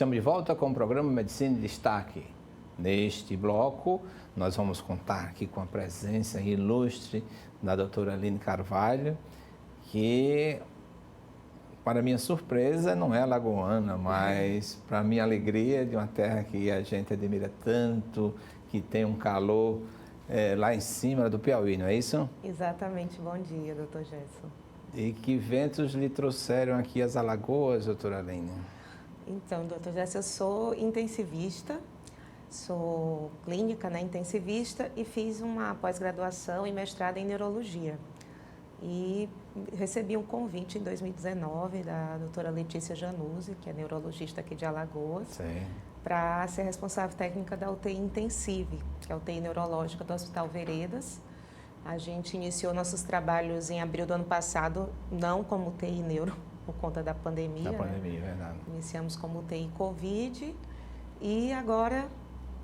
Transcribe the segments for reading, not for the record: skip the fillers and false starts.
Estamos de volta com o programa Medicina em Destaque. Neste bloco, nós vamos contar aqui com a presença ilustre da doutora Aline Carvalho, que, para minha surpresa, não é alagoana, mas para minha alegria, de uma terra que a gente admira tanto, que tem um calor lá em cima do Piauí, não é isso? Exatamente. Bom dia, doutor Gerson. E que ventos lhe trouxeram aqui as Alagoas, doutora Aline? Então, doutor Gerson, eu sou intensivista, sou clínica, né, intensivista e fiz uma pós-graduação e mestrado em neurologia. E recebi um convite em 2019 da doutora Letícia Januzzi, que é neurologista aqui de Alagoas, para ser responsável técnica da UTI Intensive, que é a UTI neurológica do Hospital Veredas. A gente iniciou nossos trabalhos em abril do ano passado, não como UTI neuro, por conta da pandemia. Da pandemia, verdade. Iniciamos como UTI Covid e agora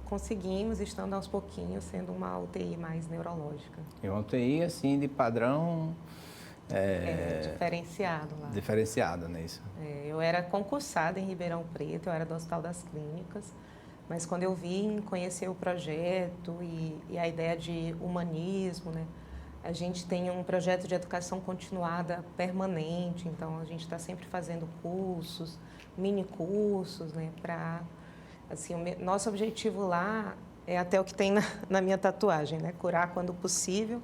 conseguimos, estando aos pouquinhos, sendo uma UTI mais neurológica. E uma UTI, assim, de padrão... diferenciado lá. Diferenciado, não é isso? Eu era concursada em Ribeirão Preto, eu era do Hospital das Clínicas, mas quando eu vim conhecer o projeto e a ideia de humanismo, né? A gente tem um projeto de educação continuada permanente, então a gente está sempre fazendo cursos, mini cursos, né? Assim, nosso objetivo lá é até o que tem na minha tatuagem, né? Curar quando possível,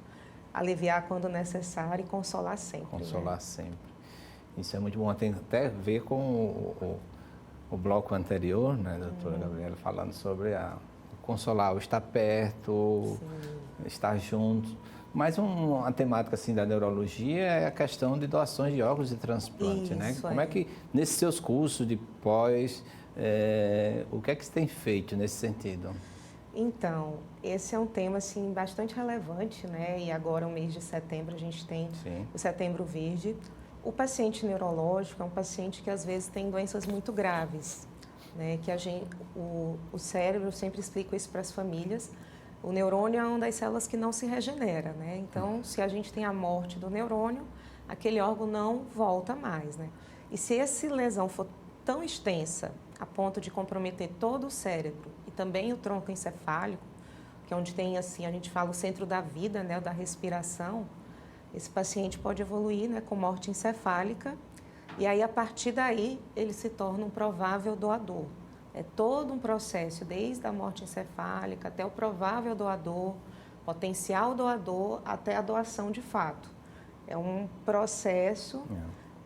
aliviar quando necessário e consolar sempre. Consolar, né? sempre. Isso é muito bom. Tem até a ver com o bloco anterior, né, doutora Gabriela, falando sobre consolar, o estar perto, estar junto. Mas uma temática assim da neurologia é a questão de doações de órgãos e transplante, né? Como é que, nesses seus cursos de pós, o que é que você tem feito nesse sentido? Então, esse é um tema assim, bastante relevante, né? E agora, no mês de setembro, a gente tem o Setembro Verde. O paciente neurológico é um paciente que, às vezes, tem doenças muito graves, né? Que o cérebro, eu sempre explico isso para as famílias, o neurônio é uma das células que não se regenera, né? Então, se a gente tem a morte do neurônio, aquele órgão não volta mais, né? E se essa lesão for tão extensa, a ponto de comprometer todo o cérebro e também o tronco encefálico, que é onde tem, assim, a gente fala o centro da vida, né, da respiração, esse paciente pode evoluir, né, com morte encefálica e aí, a partir daí, ele se torna um provável doador. É todo um processo, desde a morte encefálica até o provável doador, potencial doador, até a doação de fato. É um processo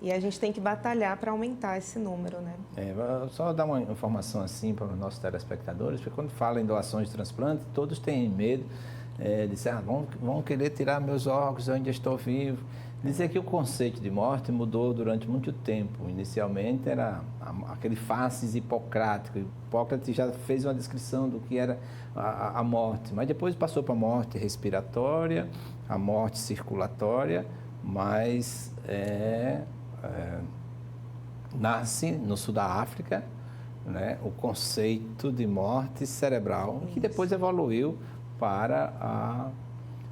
e a gente tem que batalhar para aumentar esse número, né? Só dar uma informação assim para os nossos telespectadores, porque quando fala em doações de transplante, todos têm medo de dizer, vão querer tirar meus órgãos, eu ainda estou vivo. Dizer que o conceito de morte mudou durante muito tempo. Inicialmente era aquele facies hipocrático. Hipócrates já fez uma descrição do que era a morte, mas depois passou para a morte respiratória, a morte circulatória, mas nasce no sul da África, né, o conceito de morte cerebral, que depois evoluiu para a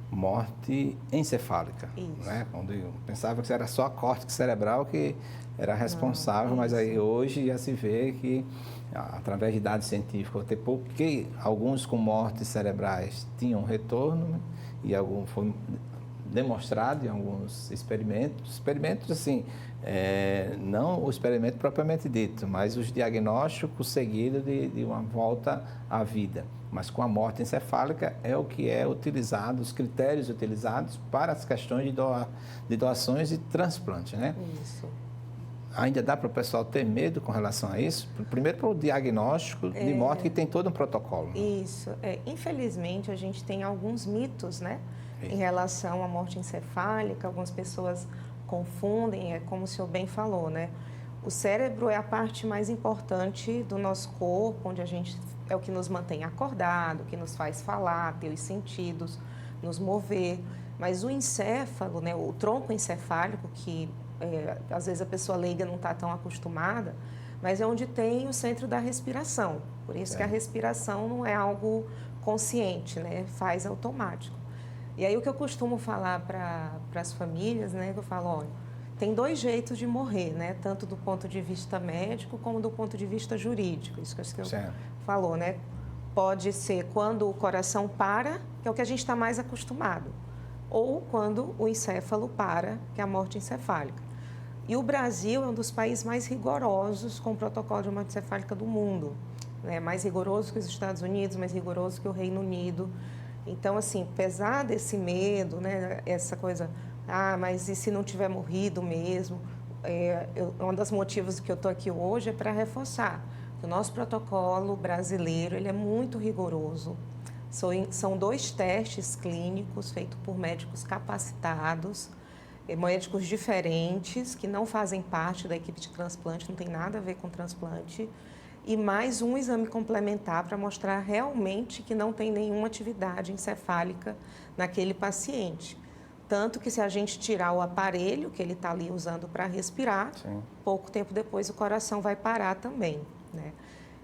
morte encefálica, né? Onde eu pensava que era só a córtex cerebral que era responsável, mas aí hoje já se vê que, através de dados científicos, até porque alguns com mortes cerebrais tinham retorno, e algum foi demonstrado em alguns experimentos assim, não o experimento propriamente dito, mas os diagnósticos seguidos de uma volta à vida. Mas com a morte encefálica é o que é utilizado, os critérios utilizados para as questões de doações e transplante, né? Isso. Ainda dá para o pessoal ter medo com relação a isso? Primeiro para o diagnóstico de morte, que tem todo um protocolo. Né? Isso. Infelizmente, a gente tem alguns mitos, né? Em relação à morte encefálica, algumas pessoas confundem, como o senhor bem falou, né? O cérebro é a parte mais importante do nosso corpo, onde é o que nos mantém acordado, que nos faz falar, ter os sentidos, nos mover. Mas o encéfalo, né, o tronco encefálico, que às vezes a pessoa leiga não está tão acostumada, mas é onde tem o centro da respiração. Por isso que a respiração não é algo consciente, né? Faz automático. E aí o que eu costumo falar para as famílias, né? Eu falo, olha, tem dois jeitos de morrer, né? Tanto do ponto de vista médico como do ponto de vista jurídico. Isso que você falou, né? Pode ser quando o coração para, que é o que a gente está mais acostumado, ou quando o encéfalo para, que é a morte encefálica. E o Brasil é um dos países mais rigorosos com o protocolo de morte encefálica do mundo. Né? Mais rigoroso que os Estados Unidos, mais rigoroso que o Reino Unido. Então, assim, apesar desse medo, né? Essa coisa, mas e se não tiver morrido mesmo? Um dos motivos que eu estou aqui hoje é para reforçar que o nosso protocolo brasileiro ele é muito rigoroso. São 2 testes clínicos feitos por médicos capacitados, médicos diferentes, que não fazem parte da equipe de transplante, não tem nada a ver com transplante, e mais um exame complementar para mostrar realmente que não tem nenhuma atividade encefálica naquele paciente. Tanto que se a gente tirar o aparelho que ele está ali usando para respirar, sim, pouco tempo depois o coração vai parar também, né?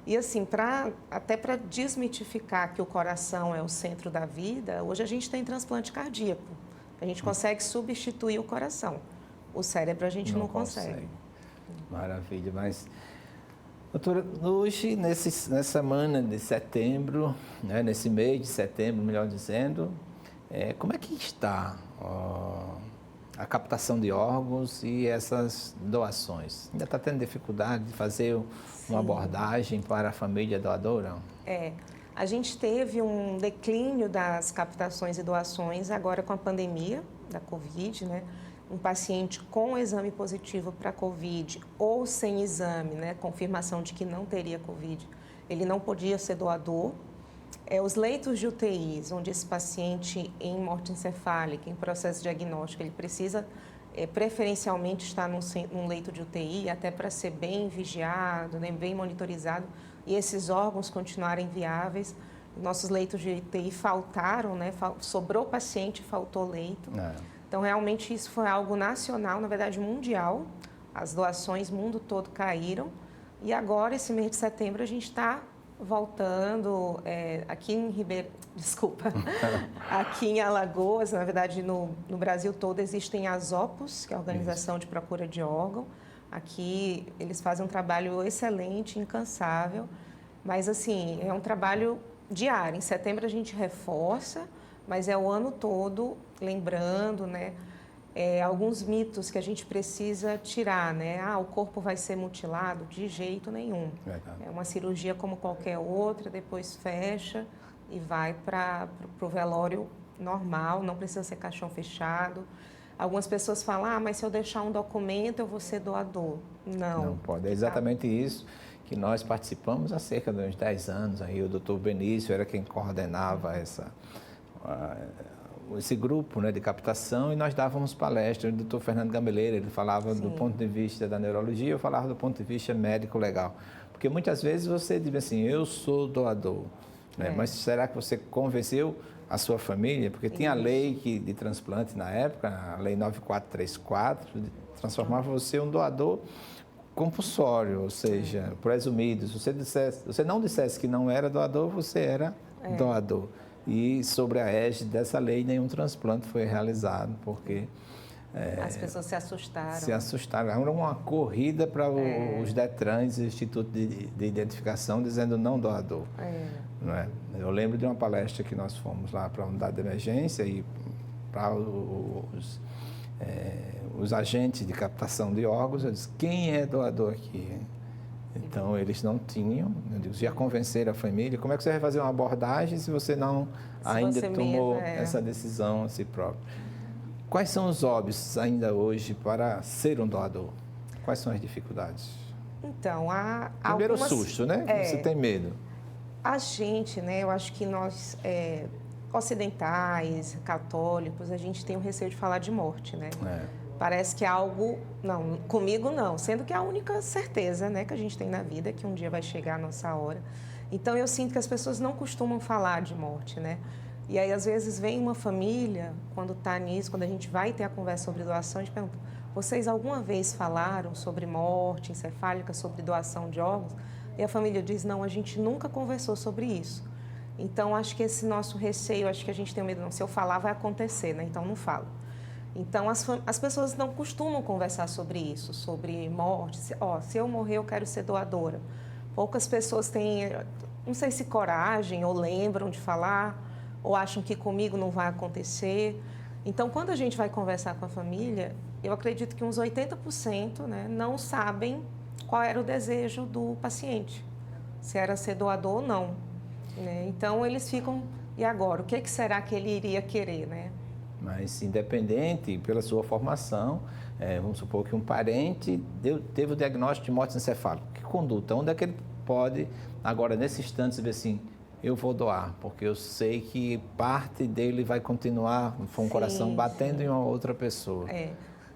E assim, até para desmitificar que o coração é o centro da vida, hoje a gente tem transplante cardíaco. A gente consegue substituir o coração. O cérebro a gente não consegue. Maravilha, mas... Doutora, hoje, nessa semana de setembro, né, nesse mês de setembro, melhor dizendo, como é que está a captação de órgãos e essas doações? Ainda está tendo dificuldade de fazer uma abordagem para a família doadora? A gente teve um declínio das captações e doações agora com a pandemia da Covid, né? Um paciente com exame positivo para Covid ou sem exame, né, confirmação de que não teria Covid, ele não podia ser doador. Os leitos de UTIs, onde esse paciente em morte encefálica, em processo diagnóstico, ele precisa preferencialmente estar num leito de UTI, até para ser bem vigiado, né, bem monitorizado, e esses órgãos continuarem viáveis. Nossos leitos de UTI faltaram, né, sobrou paciente, faltou leito. Então, realmente, isso foi algo nacional, na verdade, mundial. As doações, mundo todo caíram. E agora, esse mês de setembro, a gente está voltando aqui em aqui em Alagoas, na verdade, no Brasil todo, existem as OPOS, que é a Organização de Procura de Órgão. Aqui, eles fazem um trabalho excelente, incansável. Mas, assim, é um trabalho diário. Em setembro, a gente reforça, mas é o ano todo lembrando, né, alguns mitos que a gente precisa tirar, né? O corpo vai ser mutilado? De jeito nenhum. É uma cirurgia como qualquer outra, depois fecha e vai para o velório normal, não precisa ser caixão fechado. Algumas pessoas falam, mas se eu deixar um documento, eu vou ser doador. Não pode. É exatamente isso que nós participamos há cerca de uns 10 anos. Aí o doutor Benício era quem coordenava esse grupo, né, de captação, e nós dávamos palestras. O doutor Fernando Gameleira, ele falava do ponto de vista da neurologia, eu falava do ponto de vista médico-legal. Porque muitas vezes você diz assim, eu sou doador, né? Mas será que você convenceu a sua família? Porque tinha a lei de transplante na época, a lei 9434, transformava você um doador compulsório, ou seja, presumido. Se você não dissesse que não era doador, você era doador. E sobre a égide dessa lei, nenhum transplante foi realizado, porque... as pessoas se assustaram. Se assustaram. Era uma corrida para os DETRANs, o Instituto de Identificação, dizendo não doador. Não é? Eu lembro de uma palestra que nós fomos lá para a unidade de emergência e para os agentes de captação de órgãos, eu disse, quem é doador aqui? Então, eles não tinham, eu digo, já convenceram a família. Como é que você vai fazer uma abordagem se você não ainda tomou essa decisão a si próprio? Quais são os óbitos ainda hoje para ser um doador? Quais são as dificuldades? Então, primeiro o susto, né? Você tem medo. A gente, né, eu acho que nós, ocidentais, católicos, a gente tem o receio de falar de morte, né? Parece que é algo... Não, comigo não. Sendo que é a única certeza, né, que a gente tem na vida é que um dia vai chegar a nossa hora. Então, eu sinto que as pessoas não costumam falar de morte, né? E aí, às vezes, vem uma família, quando está nisso, quando a gente vai ter a conversa sobre doação, a gente pergunta, vocês alguma vez falaram sobre morte encefálica, sobre doação de órgãos? E a família diz, não, a gente nunca conversou sobre isso. Então, acho que esse nosso receio, acho que a gente tem medo, não, se eu falar vai acontecer, né? Então, não falo. Então, as pessoas não costumam conversar sobre isso, sobre morte. Se eu morrer, eu quero ser doadora. Poucas pessoas têm, não sei se coragem ou lembram de falar, ou acham que comigo não vai acontecer. Então, quando a gente vai conversar com a família, eu acredito que uns 80%, né, não sabem qual era o desejo do paciente, se era ser doador ou não, né? Então, eles ficam, e agora? O que será que ele iria querer, né? Mas, independente, pela sua formação, vamos supor que um parente teve o diagnóstico de morte encefálica. Que conduta? Onde é que ele pode, agora, nesse instante, dizer assim, eu vou doar, porque eu sei que parte dele vai continuar, com o coração batendo em uma outra pessoa.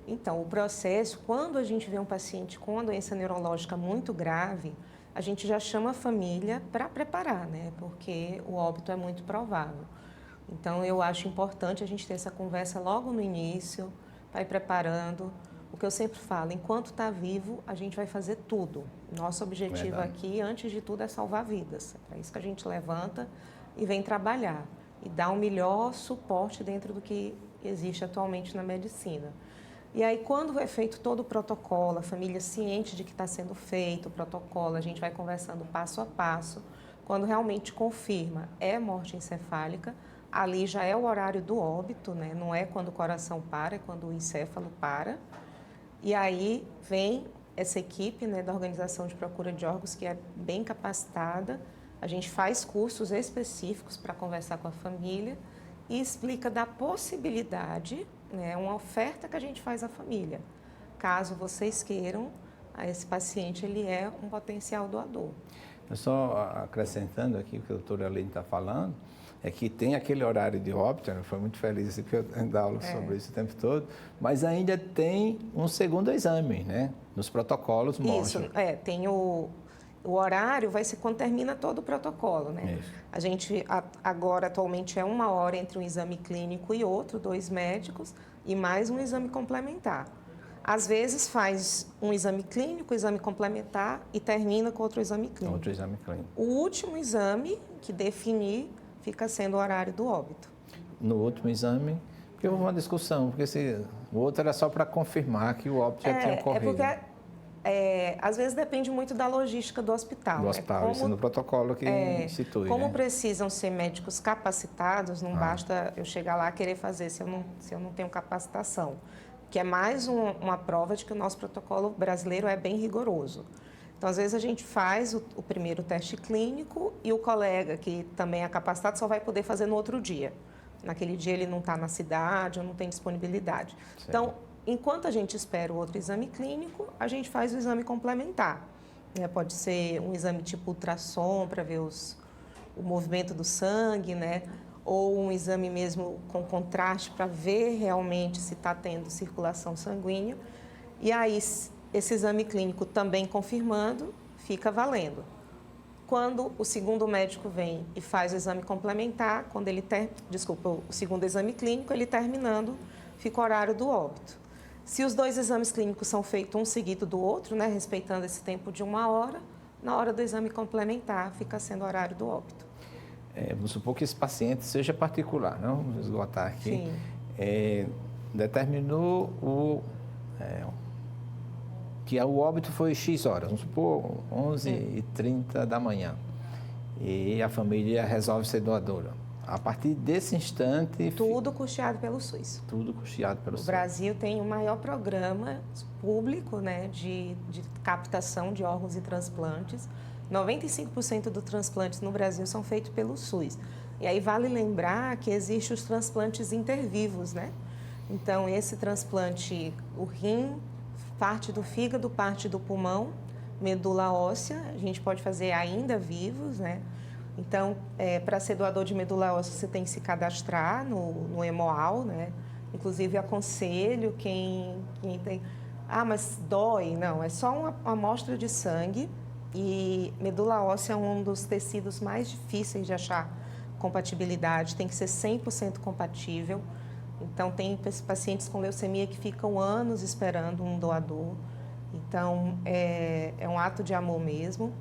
Então, o processo, quando a gente vê um paciente com uma doença neurológica muito grave, a gente já chama a família para preparar, né? Porque o óbito é muito provável. Então, eu acho importante a gente ter essa conversa logo no início, para ir preparando. O que eu sempre falo, enquanto está vivo, a gente vai fazer tudo. Nosso objetivo aqui, antes de tudo, é salvar vidas. É para isso que a gente levanta e vem trabalhar. E dar o melhor suporte dentro do que existe atualmente na medicina. E aí, quando é feito todo o protocolo, a família ciente de que está sendo feito o protocolo, a gente vai conversando passo a passo. Quando realmente confirma é morte encefálica, ali já é o horário do óbito, né? Não é quando o coração para, é quando o encéfalo para. E aí vem essa equipe, né, da Organização de Procura de Órgãos, que é bem capacitada. A gente faz cursos específicos para conversar com a família e explica da possibilidade, né, uma oferta que a gente faz à família. Caso vocês queiram, esse paciente ele é um potencial doador. Só acrescentando aqui o que a doutora Aline está falando, é que tem aquele horário de óbito, eu fui muito feliz porque eu dou aula sobre isso o tempo todo, mas ainda tem um segundo exame, né? Nos protocolos mostra. Isso, tem o horário vai ser quando termina todo o protocolo, né? Isso. A gente agora atualmente é 1 hora entre um exame clínico e outro, 2 médicos, e mais um exame complementar. Às vezes faz um exame clínico, exame complementar e termina com outro exame clínico. Outro exame clínico. O último exame que definir fica sendo o horário do óbito. No último exame, porque houve uma discussão, porque o outro era só para confirmar que o óbito já tinha ocorrido. Porque às vezes depende muito da logística do hospital. Do hospital, isso no protocolo que institui. Como precisam ser médicos capacitados, não basta eu chegar lá e querer fazer se eu não tenho capacitação. Que é mais uma prova de que o nosso protocolo brasileiro é bem rigoroso. Então, às vezes, a gente faz o primeiro teste clínico e o colega, que também é capacitado, só vai poder fazer no outro dia. Naquele dia ele não está na cidade ou não tem disponibilidade. Certo. Então, enquanto a gente espera o outro exame clínico, a gente faz o exame complementar. Pode ser um exame tipo ultrassom para ver o movimento do sangue, né? Ou um exame mesmo com contraste para ver realmente se está tendo circulação sanguínea. E aí, esse exame clínico também confirmando, fica valendo. Quando o segundo médico vem e faz o exame complementar, quando ele o segundo exame clínico, ele terminando, fica o horário do óbito. Se os 2 exames clínicos são feitos um seguido do outro, né, respeitando esse tempo de 1 hora, na hora do exame complementar, fica sendo o horário do óbito. Vamos supor que esse paciente seja particular, não vamos esgotar aqui. Sim. Determinou que o óbito foi X horas, vamos supor 11h30 da manhã, e a família resolve ser doadora. A partir desse instante... Tudo custeado pelo SUS. Tudo custeado pelo SUS. O Brasil tem o maior programa público, né, de captação de órgãos e transplantes. 95% dos transplantes no Brasil são feitos pelo SUS. E aí vale lembrar que existem os transplantes intervivos, né? Então, esse transplante, o rim, parte do fígado, parte do pulmão, medula óssea, a gente pode fazer ainda vivos, né? Então, para ser doador de medula óssea, você tem que se cadastrar no Hemoal, né? Inclusive, aconselho quem tem... mas dói? Não, é só uma amostra de sangue. E medula óssea é um dos tecidos mais difíceis de achar compatibilidade, tem que ser 100% compatível. Então, tem pacientes com leucemia que ficam anos esperando um doador. Então, é um ato de amor mesmo.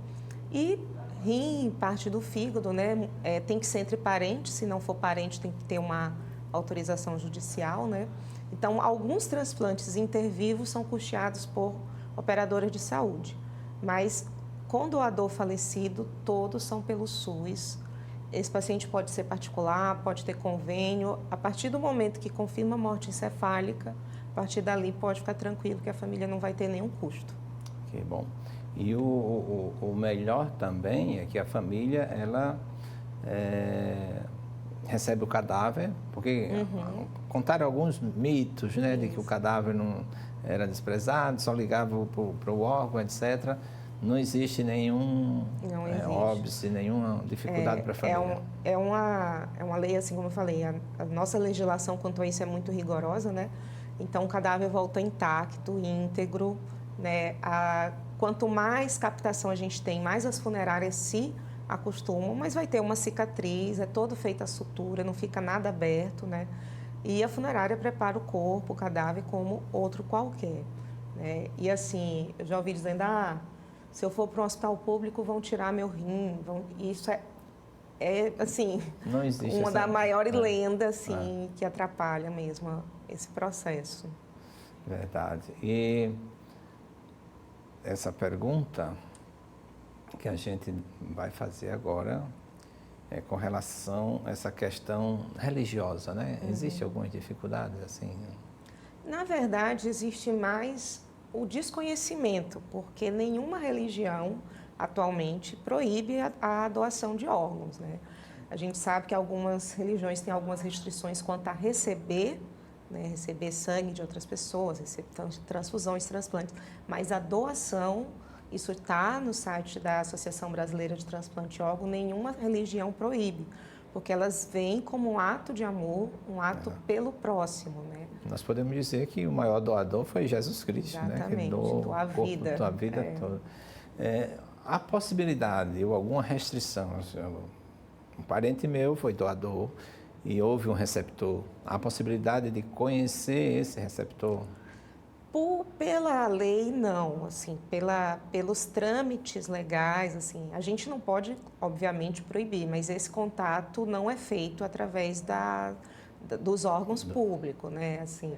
E rim, parte do fígado, né? Tem que ser entre parentes, se não for parente, tem que ter uma autorização judicial, né? Então, alguns transplantes intervivos são custeados por operadoras de saúde, mas com doador falecido, todos são pelo SUS. Esse paciente pode ser particular, pode ter convênio. A partir do momento que confirma a morte encefálica, a partir dali pode ficar tranquilo que a família não vai ter nenhum custo. Que bom. E o melhor também é que a família, ela recebe o cadáver, porque contaram alguns mitos, né, de que o cadáver não era desprezado, só ligava para o órgão, etc. Não existe nenhum óbice, nenhuma dificuldade para a família. É uma lei, assim como eu falei, a nossa legislação quanto a isso é muito rigorosa, né? Então, o cadáver volta intacto, íntegro, né? Quanto mais captação a gente tem, mais as funerárias se acostumam, mas vai ter uma cicatriz, é todo feito a sutura, não fica nada aberto, né? E a funerária prepara o corpo, o cadáver, como outro qualquer, né? E assim, eu já ouvi dizendo, se eu for para um hospital público, vão tirar meu rim. Isso é assim, não existe uma das maiores lendas assim, que atrapalha mesmo esse processo. Verdade. E essa pergunta que a gente vai fazer agora é com relação a essa questão religiosa, né? Existe algumas dificuldades assim? Na verdade, existe mais o desconhecimento, porque nenhuma religião atualmente proíbe a doação de órgãos, né? A gente sabe que algumas religiões têm algumas restrições quanto a receber, né, receber sangue de outras pessoas, receber transfusões, transplantes, mas a doação, isso está no site da Associação Brasileira de Transplante de Órgão, nenhuma religião proíbe, porque elas veem como um ato de amor, um ato pelo próximo, né? Nós podemos dizer que o maior doador foi Jesus Cristo, exatamente, né? Que doou a vida, a vida toda. Há possibilidade ou alguma restrição? Um parente meu foi doador e houve um receptor. Há possibilidade de conhecer esse receptor? Pela lei, não. Assim, pelos trâmites legais, assim, a gente não pode, obviamente, proibir, mas esse contato não é feito através dos órgãos públicos, né? Assim,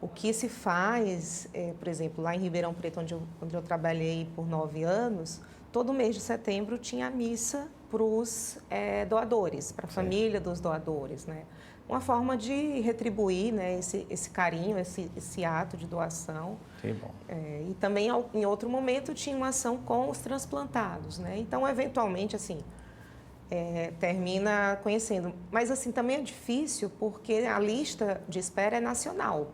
o que se faz, por exemplo, lá em Ribeirão Preto, onde eu trabalhei por 9 anos, todo mês de setembro tinha a missa para os doadores, para a família dos doadores, né? Uma forma de retribuir, né, esse carinho, esse ato de doação. Que bom. E também, em outro momento, tinha uma ação com os transplantados, né? Então, eventualmente, assim, termina conhecendo. Mas, assim, também é difícil porque a lista de espera é nacional,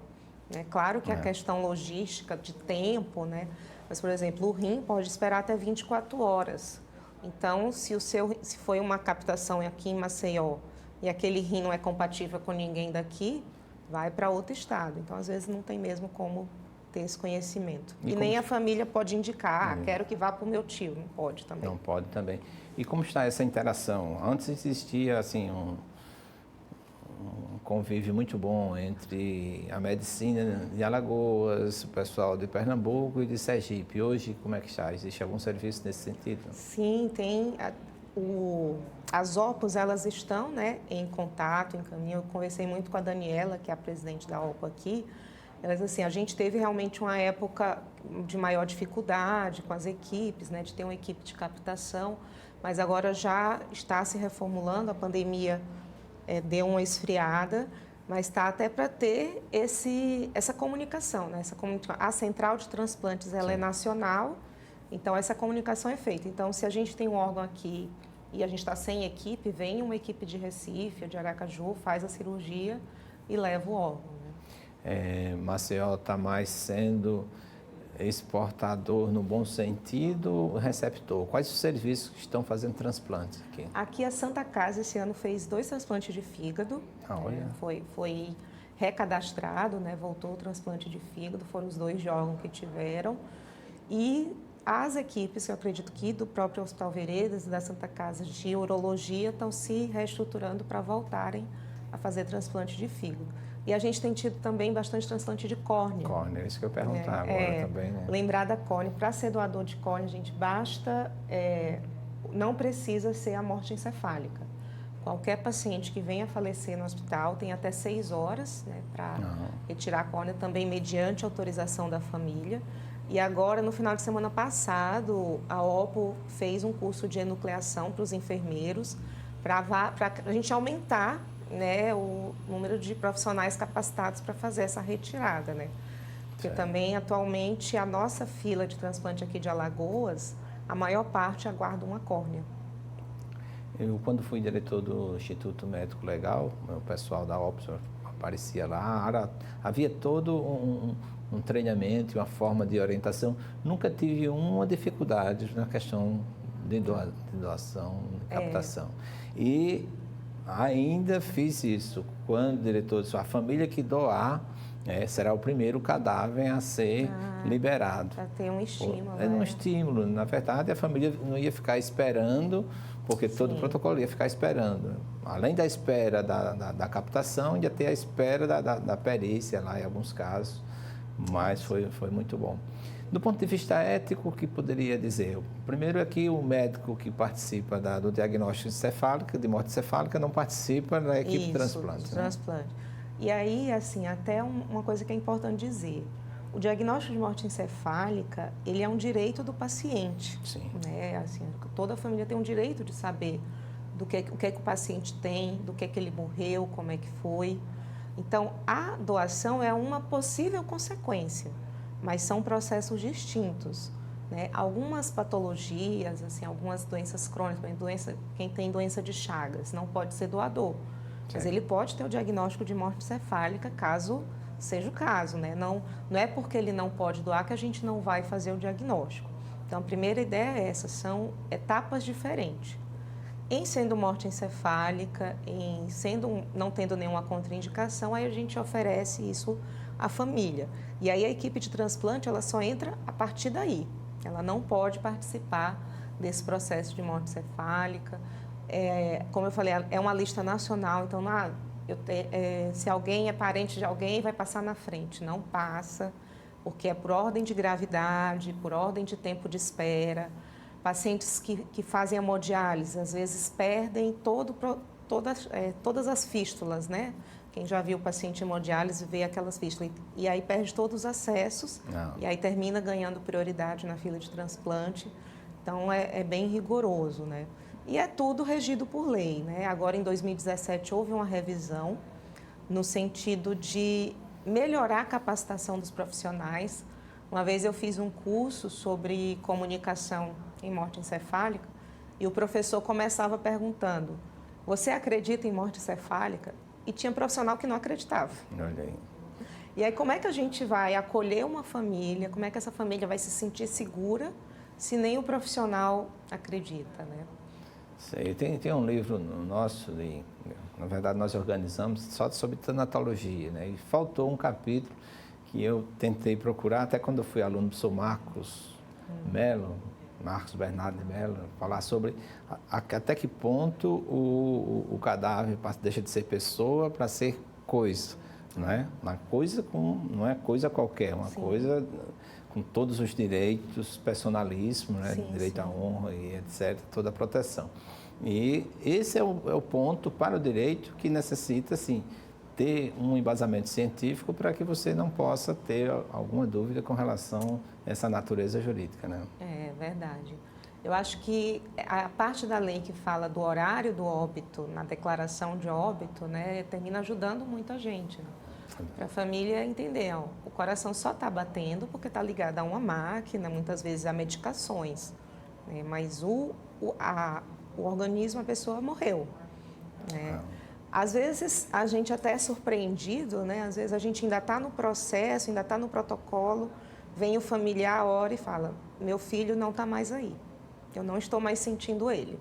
né? Claro que a questão logística, de tempo, né? Mas, por exemplo, o rim pode esperar até 24 horas. Então, se foi uma captação aqui em Maceió e aquele rim não é compatível com ninguém daqui, vai para outro estado. Então, às vezes, não tem mesmo como ter esse conhecimento. E nem a família pode indicar, quero que vá para o meu tio. Não pode também. Não pode também. E como está essa interação? Antes existia, assim, um convívio muito bom entre a medicina de Alagoas, o pessoal de Pernambuco e de Sergipe. Hoje, como é que está? Existe algum serviço nesse sentido? Sim, tem. As OPOS, elas estão, né, em contato, em caminho. Eu conversei muito com a Daniela, que é a presidente da OPO aqui. Elas, assim, a gente teve realmente uma época de maior dificuldade com as equipes, né, de ter uma equipe de captação, mas agora já está se reformulando. A pandemia deu uma esfriada, mas está até para ter essa comunicação, né? A central de transplantes, ela é nacional, então essa comunicação é feita. Então, se a gente tem um órgão aqui e a gente está sem equipe, vem uma equipe de Recife ou de Aracaju, faz a cirurgia e leva o órgão, né? Maceió está mais sendo exportador no bom sentido, receptor. Quais os serviços que estão fazendo transplantes aqui? Aqui a Santa Casa esse ano fez 2 transplantes de fígado. Olha. Foi recadastrado, né? Voltou o transplante de fígado, foram os 2 de órgão que tiveram. E as equipes, eu acredito que do próprio Hospital Veredas e da Santa Casa de Urologia estão se reestruturando para voltarem a fazer transplante de fígado. E a gente tem tido também bastante transplante de córnea. Córnea, isso que eu ia perguntar agora também, né? Lembrar da córnea. Para ser doador de córnea, gente, não precisa ser a morte encefálica. Qualquer paciente que venha a falecer no hospital tem até 6 horas, né, para retirar a córnea, também mediante autorização da família. E agora, no final de semana passado, a OPO fez um curso de enucleação para os enfermeiros, para a gente aumentar, né, o número de profissionais capacitados para fazer essa retirada, né? Porque também, atualmente, a nossa fila de transplante aqui de Alagoas, a maior parte aguarda uma córnea. Eu, quando fui diretor do Instituto Médico Legal, o pessoal da OPS aparecia lá, havia todo um treinamento, uma forma de orientação. Nunca tive uma dificuldade na questão de doação, de captação. E ainda fiz isso. Quando o diretor disse, a família que doar será o primeiro cadáver a ser liberado. Para ter um estímulo. Um estímulo. Na verdade, a família não ia ficar esperando, porque todo o protocolo ia ficar esperando. Além da espera da captação, ia ter a espera da perícia lá, em alguns casos. Mas foi muito bom. Do ponto de vista ético, o que poderia dizer? Primeiro é que o médico que participa do diagnóstico encefálico, de morte encefálica, não participa da equipe de transplante. Transplante. E aí, assim, até uma coisa que é importante dizer. O diagnóstico de morte encefálica, ele é um direito do paciente. Sim. Né? Assim, toda a família tem um direito de saber o que é que o paciente tem, do que é que ele morreu, como é que foi. Então, a doação é uma possível consequência, mas são processos distintos. Né? Algumas patologias, assim, algumas doenças crônicas, quem tem doença de Chagas não pode ser doador, mas ele pode ter o diagnóstico de morte encefálica, caso seja o caso. Né? Não é porque ele não pode doar que a gente não vai fazer o diagnóstico. Então, a primeira ideia é essa, são etapas diferentes. Em sendo morte encefálica, não tendo nenhuma contraindicação, aí a gente oferece isso à família. E aí a equipe de transplante, ela só entra a partir daí. Ela não pode participar desse processo de morte encefálica. Como eu falei, é uma lista nacional, então se alguém é parente de alguém, vai passar na frente. Não passa, porque é por ordem de gravidade, por ordem de tempo de espera. Pacientes que fazem hemodiálise, às vezes perdem todas as fístulas, né? Quem já viu o paciente em hemodiálise vê aquelas fístulas. E aí perde todos os acessos e aí termina ganhando prioridade na fila de transplante. Então, é bem rigoroso, né? E é tudo regido por lei, né? Agora, em 2017, houve uma revisão no sentido de melhorar a capacitação dos profissionais. Uma vez eu fiz um curso sobre comunicação em morte encefálica e o professor começava perguntando: você acredita em morte encefálica? E tinha profissional que não acreditava. Olha aí. E aí, como é que a gente vai acolher uma família? Como é que essa família vai se sentir segura se nem o profissional acredita, né? Sei. Tem um livro nosso, na verdade nós organizamos só sobre tanatologia, né? E faltou um capítulo que eu tentei procurar, até quando eu fui aluno do professor Marcos Bernardo de Mello, falar sobre até que ponto o cadáver deixa de ser pessoa para ser coisa, né? Não é coisa qualquer, uma coisa com todos os direitos, personalismo, né? Direito à honra e etc., toda a proteção. E esse é o ponto para o direito que necessita, assim, ter um embasamento científico para que você não possa ter alguma dúvida com relação a essa natureza jurídica, né? É verdade. Eu acho que a parte da lei que fala do horário do óbito, na declaração de óbito, né, termina ajudando muita gente, né? Para a família entender, ó, o coração só está batendo porque está ligado a uma máquina, muitas vezes a medicações, né, mas o organismo, a pessoa morreu, né? Às vezes, a gente até é surpreendido, né? Às vezes, a gente ainda está no processo, ainda está no protocolo, vem o familiar, ora e fala: meu filho não está mais aí, eu não estou mais sentindo ele.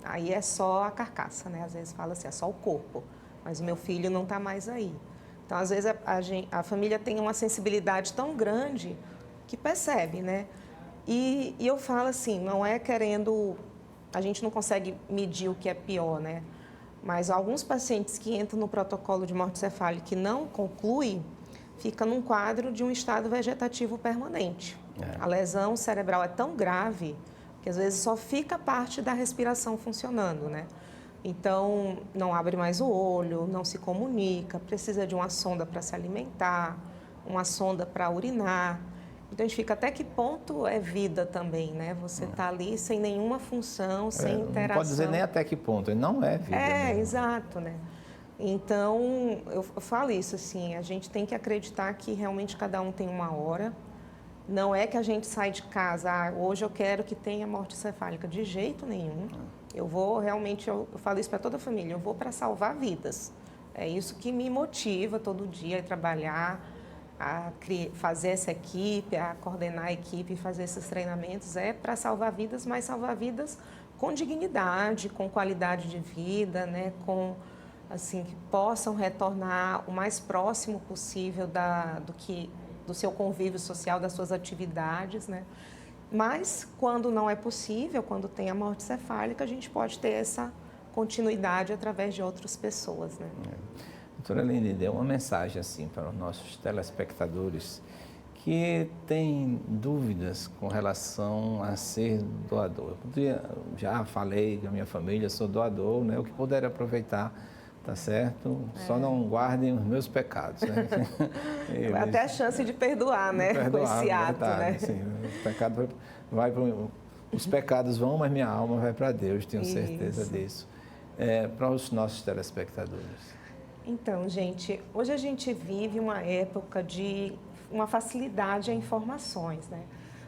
Aí é só a carcaça, né? Às vezes fala assim, é só o corpo, mas o meu filho não está mais aí. Então, às vezes, a família tem uma sensibilidade tão grande que percebe, né? E eu falo assim, não é querendo... A gente não consegue medir o que é pior, né? Mas alguns pacientes que entram no protocolo de morte encefálica e não concluem, fica num quadro de um estado vegetativo permanente. A lesão cerebral é tão grave que às vezes só fica parte da respiração funcionando, né? Então, não abre mais o olho, não se comunica, precisa de uma sonda para se alimentar, uma sonda para urinar. Então, a gente fica até que ponto é vida também, né? Você está ali sem nenhuma função, sem interação. Não pode dizer nem até que ponto, não é vida. Mesmo. Exato, né? Então, eu falo isso assim, a gente tem que acreditar que realmente cada um tem uma hora. Não é que a gente sai de casa, hoje eu quero que tenha morte cefálica, de jeito nenhum. Eu vou realmente, eu falo isso para toda a família, eu vou para salvar vidas. É isso que me motiva todo dia a trabalhar, a fazer essa equipe, a coordenar a equipe, fazer esses treinamentos, é para salvar vidas, mas salvar vidas com dignidade, com qualidade de vida, né? Com, assim, que possam retornar o mais próximo possível do seu convívio social, das suas atividades, né? Mas, quando não é possível, quando tem a morte cefálica, a gente pode ter essa continuidade através de outras pessoas, né? Doutora Aline, deu uma mensagem assim para os nossos telespectadores que têm dúvidas com relação a ser doador. Eu já falei com a minha família, sou doador, né? O que puder aproveitar, tá certo? Só não guardem os meus pecados, né? Até a chance de perdoar, né? Com esse ato, né? Sim, o pecado vai para os pecados vão, mas minha alma vai para Deus, tenho certeza disso. Para os nossos telespectadores. Então, gente, hoje a gente vive uma época de uma facilidade a informações, né?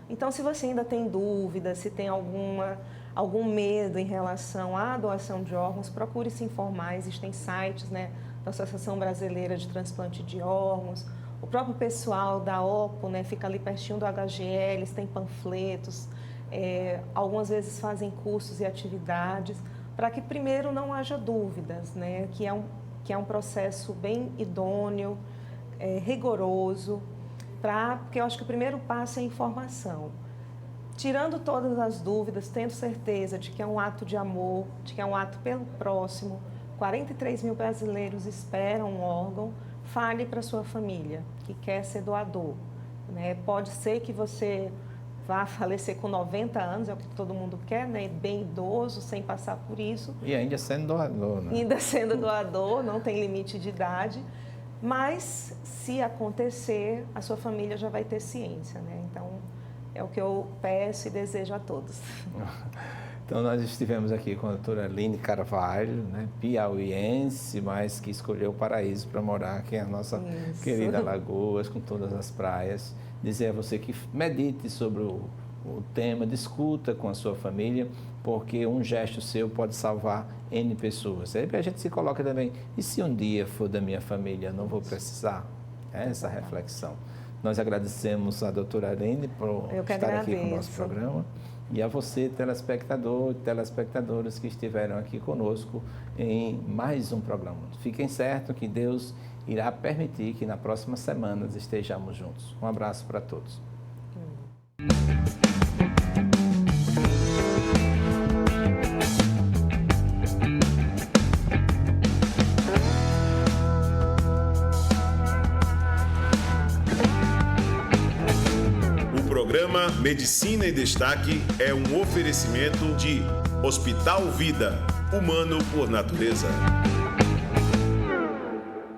Então, se você ainda tem dúvida, se tem algum medo em relação à doação de órgãos, procure se informar. Existem sites, né, da Associação Brasileira de Transplante de Órgãos. O próprio pessoal da OPO, né, fica ali pertinho do HGL, eles têm panfletos, algumas vezes fazem cursos e atividades, para que primeiro não haja dúvidas, né, que é um processo bem idôneo, rigoroso, porque eu acho que o primeiro passo é a informação. Tirando todas as dúvidas, tendo certeza de que é um ato de amor, de que é um ato pelo próximo, 43 mil brasileiros esperam um órgão, fale para sua família que quer ser doador, né? Pode ser que você vá falecer com 90 anos, é o que todo mundo quer, né? Bem idoso, sem passar por isso. E ainda sendo doador, né? Ainda sendo doador, não tem limite de idade. Mas, se acontecer, a sua família já vai ter ciência, né? Então, é o que eu peço e desejo a todos. Então, nós estivemos aqui com a doutora Aline Carvalho, né, piauiense, mas que escolheu o paraíso para morar aqui em nossa querida Alagoas, com todas as praias. Dizer a você que medite sobre o tema, discuta com a sua família, porque um gesto seu pode salvar N pessoas. Aí a gente se coloca também, e se um dia for da minha família, não vou precisar? É essa reflexão. Nós agradecemos a doutora Aline por estar aqui com o nosso programa e a você, telespectador e telespectadoras que estiveram aqui conosco em mais um programa. Fiquem certos que Deus irá permitir que na próxima semana estejamos juntos. Um abraço para todos. O programa Medicina em Destaque é um oferecimento de Hospital Vida, humano por natureza.